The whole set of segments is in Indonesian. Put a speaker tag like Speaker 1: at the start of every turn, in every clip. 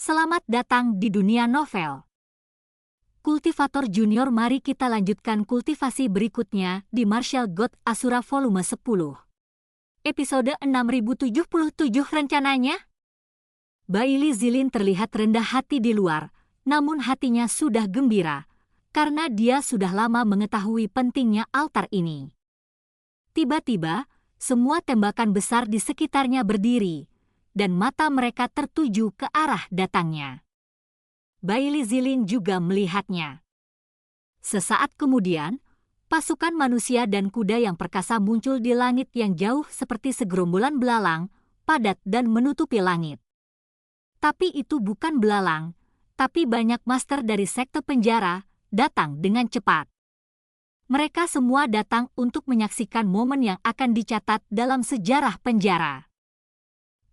Speaker 1: Selamat datang di dunia novel. Kultivator Junior, mari kita lanjutkan kultivasi berikutnya di Martial God Asura volume 10. Episode 6077 rencananya. Bailey Zilin terlihat rendah hati di luar, namun hatinya sudah gembira, karena dia sudah lama mengetahui pentingnya altar ini. Tiba-tiba, semua tembakan besar di sekitarnya berdiri, dan mata mereka tertuju ke arah datangnya. Bailey Zilin juga melihatnya. Sesaat kemudian, pasukan manusia dan kuda yang perkasa muncul di langit yang jauh seperti segerombolan belalang, padat dan menutupi langit. Tapi itu bukan belalang, tapi banyak master dari sekte penjara datang dengan cepat. Mereka semua datang untuk menyaksikan momen yang akan dicatat dalam sejarah penjara.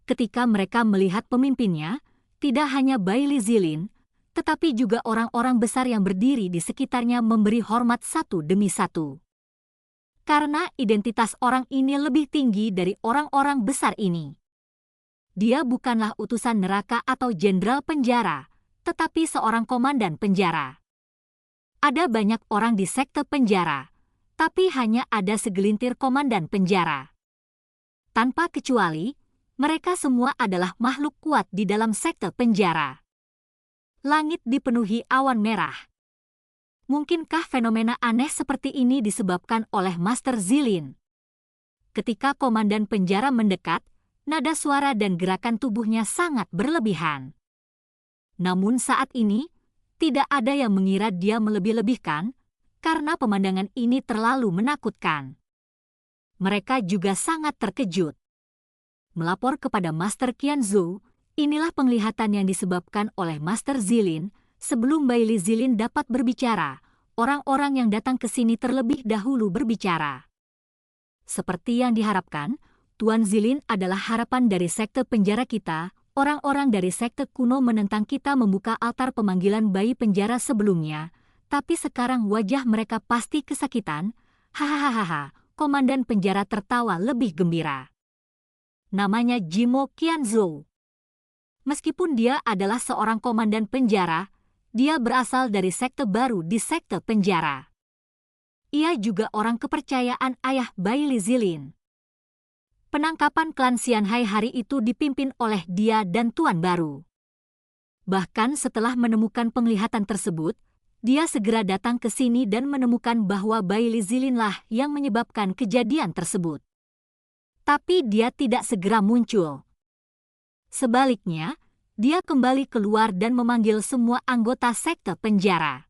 Speaker 1: Ketika mereka melihat pemimpinnya, tidak hanya Bailey Zilin, tetapi juga orang-orang besar yang berdiri di sekitarnya memberi hormat satu demi satu. Karena identitas orang ini lebih tinggi dari orang-orang besar ini. Dia bukanlah utusan neraka atau jenderal penjara, tetapi seorang komandan penjara. Ada banyak orang di sekte penjara, tapi hanya ada segelintir komandan penjara. Tanpa kecuali, mereka semua adalah makhluk kuat di dalam sekte penjara. Langit dipenuhi awan merah. Mungkinkah fenomena aneh seperti ini disebabkan oleh Master Zilin? Ketika komandan penjara mendekat, nada suara dan gerakan tubuhnya sangat berlebihan. Namun saat ini, tidak ada yang mengira dia melebih-lebihkan, karena pemandangan ini terlalu menakutkan. Mereka juga sangat terkejut. Melapor kepada Master Qianzhou, inilah penglihatan yang disebabkan oleh Master Zilin. Sebelum Bailey Zilin dapat berbicara, orang-orang yang datang ke sini terlebih dahulu berbicara. Seperti yang diharapkan, Tuan Zilin adalah harapan dari sekte penjara kita. Orang-orang dari sekte kuno menentang kita membuka altar pemanggilan bayi penjara sebelumnya, tapi sekarang wajah mereka pasti kesakitan. Hahaha, komandan penjara tertawa lebih gembira. Namanya Jimo Qianzhou. Meskipun dia adalah seorang komandan penjara, dia berasal dari sekte baru di sekte penjara. Ia juga orang kepercayaan ayah Bailey Zilin. Penangkapan klan Xianhai hari itu dipimpin oleh dia dan tuan baru. Bahkan setelah menemukan penglihatan tersebut, dia segera datang ke sini dan menemukan bahwa Bailey Zilinlah yang menyebabkan kejadian tersebut. Tapi dia tidak segera muncul. Sebaliknya, dia kembali keluar dan memanggil semua anggota sekte penjara.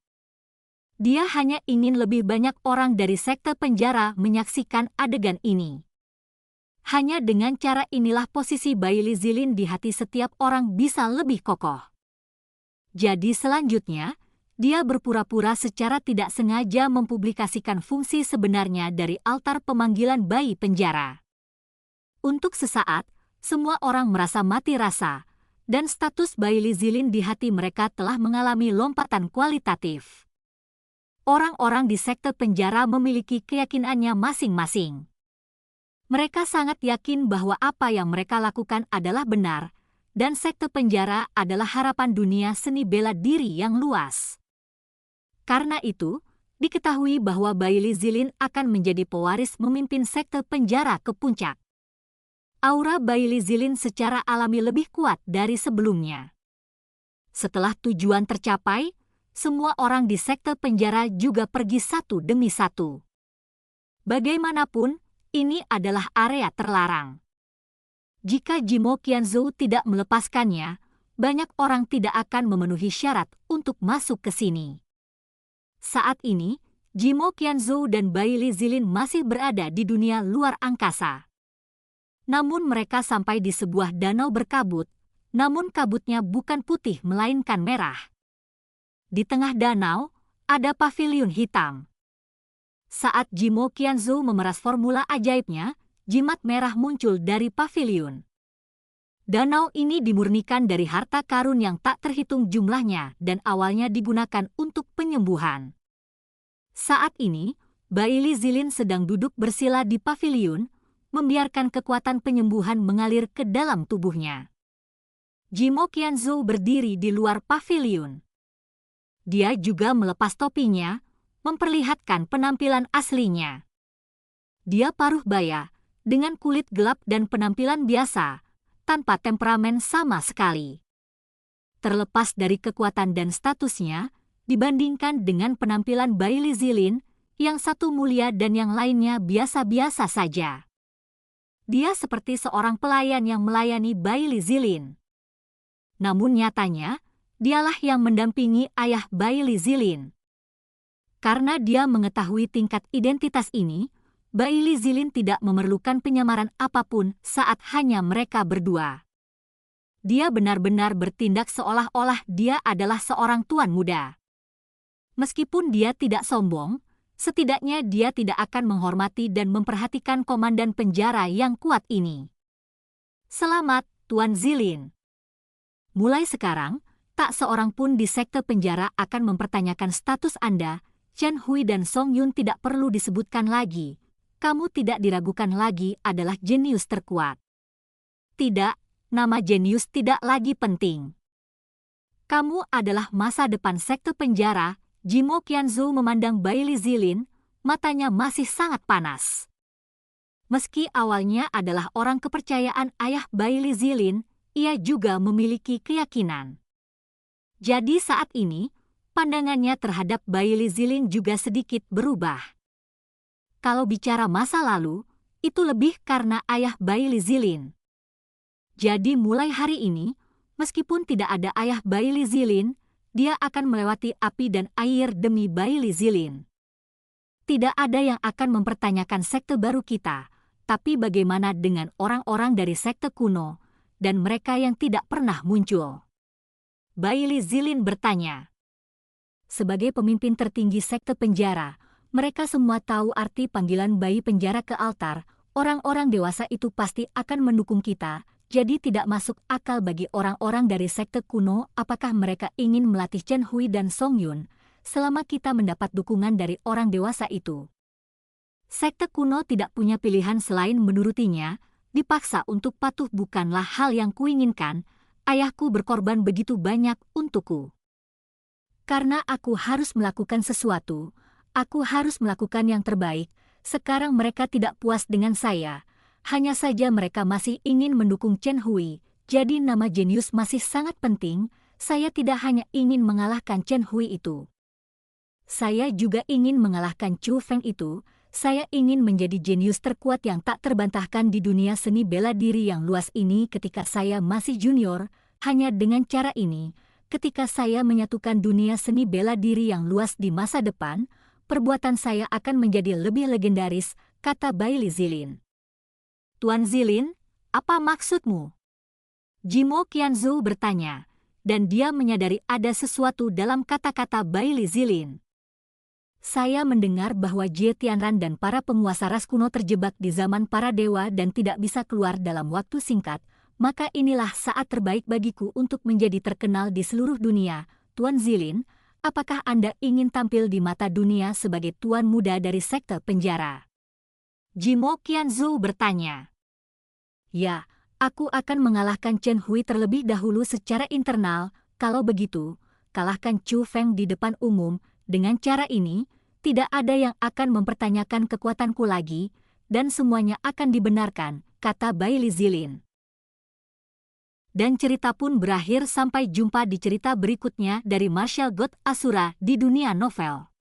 Speaker 1: Dia hanya ingin lebih banyak orang dari sekte penjara menyaksikan adegan ini. Hanya dengan cara inilah posisi Bailey Zilin di hati setiap orang bisa lebih kokoh. Jadi selanjutnya, dia berpura-pura secara tidak sengaja mempublikasikan fungsi sebenarnya dari altar pemanggilan bayi penjara. Untuk sesaat, semua orang merasa mati rasa, dan status Bailey Zilin di hati mereka telah mengalami lompatan kualitatif. Orang-orang di sekte penjara memiliki keyakinannya masing-masing. Mereka sangat yakin bahwa apa yang mereka lakukan adalah benar, dan sekte penjara adalah harapan dunia seni bela diri yang luas. Karena itu, diketahui bahwa Bailey Zilin akan menjadi pewaris memimpin sekte penjara ke puncak. Aura Bailey Zilin secara alami lebih kuat dari sebelumnya. Setelah tujuan tercapai, semua orang di sekte penjara juga pergi satu demi satu. Bagaimanapun, ini adalah area terlarang. Jika Jimo Qianzhou tidak melepaskannya, banyak orang tidak akan memenuhi syarat untuk masuk ke sini. Saat ini, Jimo Qianzhou dan Bailey Zilin masih berada di dunia luar angkasa. Namun mereka sampai di sebuah danau berkabut, namun kabutnya bukan putih melainkan merah. Di tengah danau, ada paviliun hitam. Saat Jimo Qianzhou memeras formula ajaibnya, jimat merah muncul dari paviliun. Danau ini dimurnikan dari harta karun yang tak terhitung jumlahnya dan awalnya digunakan untuk penyembuhan. Saat ini, Bailey Zilin sedang duduk bersila di paviliun, membiarkan kekuatan penyembuhan mengalir ke dalam tubuhnya. Jimo Qianzhou berdiri di luar paviliun. Dia juga melepas topinya, memperlihatkan penampilan aslinya. Dia paruh baya, dengan kulit gelap dan penampilan biasa, tanpa temperamen sama sekali. Terlepas dari kekuatan dan statusnya, dibandingkan dengan penampilan Bailey Zilin, yang satu mulia dan yang lainnya biasa-biasa saja. Dia seperti seorang pelayan yang melayani Bailey Zilin. Namun nyatanya, dialah yang mendampingi ayah Bailey Zilin. Karena dia mengetahui tingkat identitas ini, Bailey Zilin tidak memerlukan penyamaran apapun saat hanya mereka berdua. Dia benar-benar bertindak seolah-olah dia adalah seorang tuan muda. Meskipun dia tidak sombong, setidaknya dia tidak akan menghormati dan memperhatikan komandan penjara yang kuat ini. Selamat, Tuan Zilin. Mulai sekarang, tak seorang pun di sekte penjara akan mempertanyakan status Anda. Chen Hui dan Song Yun tidak perlu disebutkan lagi. Kamu tidak diragukan lagi adalah jenius terkuat. Tidak, nama jenius tidak lagi penting. Kamu adalah masa depan sekte penjara. Jimo Qianzhou memandang Bailey Zilin, matanya masih sangat panas. Meski awalnya adalah orang kepercayaan ayah Bailey Zilin, ia juga memiliki keyakinan. Jadi saat ini, pandangannya terhadap Bailey Zilin juga sedikit berubah. Kalau bicara masa lalu, itu lebih karena ayah Bailey Zilin. Jadi mulai hari ini, meskipun tidak ada ayah Bailey Zilin, dia akan melewati api dan air demi Bailey Zilin. Tidak ada yang akan mempertanyakan sekte baru kita, tapi bagaimana dengan orang-orang dari sekte kuno, dan mereka yang tidak pernah muncul? Bailey Zilin bertanya. Sebagai pemimpin tertinggi sekte penjara, mereka semua tahu arti panggilan bayi penjara ke altar. Orang-orang dewasa itu pasti akan mendukung kita, jadi tidak masuk akal bagi orang-orang dari sekte kuno apakah mereka ingin melatih Chen Hui dan Song Yun, selama kita mendapat dukungan dari orang dewasa itu. Sekte kuno tidak punya pilihan selain menurutinya, dipaksa untuk patuh bukanlah hal yang kuinginkan. Ayahku berkorban begitu banyak untukku. Karena aku harus melakukan sesuatu, aku harus melakukan yang terbaik. Sekarang mereka tidak puas dengan saya. Hanya saja mereka masih ingin mendukung Chen Hui, jadi nama jenius masih sangat penting. Saya tidak hanya ingin mengalahkan Chen Hui itu. Saya juga ingin mengalahkan Chu Feng itu. Saya ingin menjadi jenius terkuat yang tak terbantahkan di dunia seni bela diri yang luas ini ketika saya masih junior. Hanya dengan cara ini, ketika saya menyatukan dunia seni bela diri yang luas di masa depan, perbuatan saya akan menjadi lebih legendaris, kata Bailey Zilin. Tuan Zilin, apa maksudmu? Jimo Qianzhou bertanya, dan dia menyadari ada sesuatu dalam kata-kata Bailey Zilin. Saya mendengar bahwa Jie Tianran dan para penguasa ras kuno terjebak di zaman para dewa dan tidak bisa keluar dalam waktu singkat, maka inilah saat terbaik bagiku untuk menjadi terkenal di seluruh dunia. Tuan Zilin, apakah Anda ingin tampil di mata dunia sebagai tuan muda dari sekte penjara? Jimo Qianzhou bertanya. Ya, aku akan mengalahkan Chen Hui terlebih dahulu secara internal. Kalau begitu, kalahkan Chu Feng di depan umum. Dengan cara ini, tidak ada yang akan mempertanyakan kekuatanku lagi, dan semuanya akan dibenarkan, kata Bailey Zilin. Dan cerita pun berakhir. Sampai jumpa di cerita berikutnya dari Martial God Asura di dunia novel.